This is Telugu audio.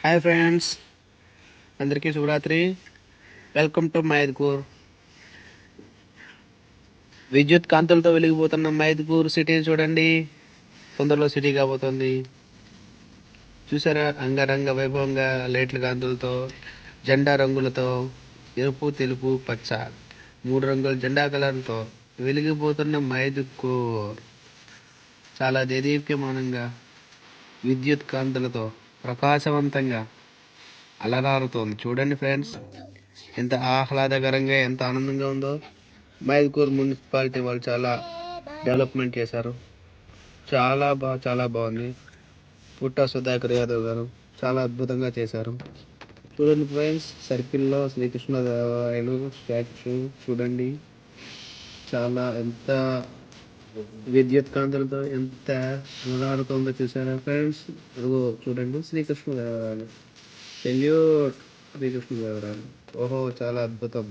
హాయ్ ఫ్రెండ్స్, అందరికీ శుభరాత్రి. Welcome to Mydukur. విద్యుత్ కాంతులతో వెలిగిపోతున్న మైదుకూర్ సిటీ చూడండి. తొందరలో సిటీ కాబోతోంది. చూసారా, అంగరంగ వైభవంగా లైట్ల కాంతులతో, జెండా రంగులతో, ఎరుపు, తెలుపు, పచ్చ 3 రంగుల జెండా కలర్తో వెలిగిపోతున్న మైదుకూర్ చాలా దేదీప్యమానంగా విద్యుత్ కాంతులతో ప్రకాశవంతంగా అలరారుతోంది. చూడండి ఫ్రెండ్స్, ఎంత ఆహ్లాదకరంగా, ఎంత ఆనందంగా ఉందో. మైదుకూర్ మున్సిపాలిటీ వాళ్ళు చాలా డెవలప్మెంట్ చేశారు. చాలా బాగుంది. పుట్టా సుధాకర్ యాదవ్ గారు చాలా అద్భుతంగా చేశారు. చూడండి ఫ్రెండ్స్, సర్కిల్లో శ్రీకృష్ణదేవరాయలు స్టాచ్యూ చూడండి. ఎంత విద్యుత్ కాంతులతో ఎంత అలరారుతోందో చూసారా ఫ్రెండ్స్. చూడండి, శ్రీకృష్ణదేవరాయలు. సెల్యూట్ శ్రీకృష్ణదేవరాయలు. ఓహో, చాలా అద్భుతం.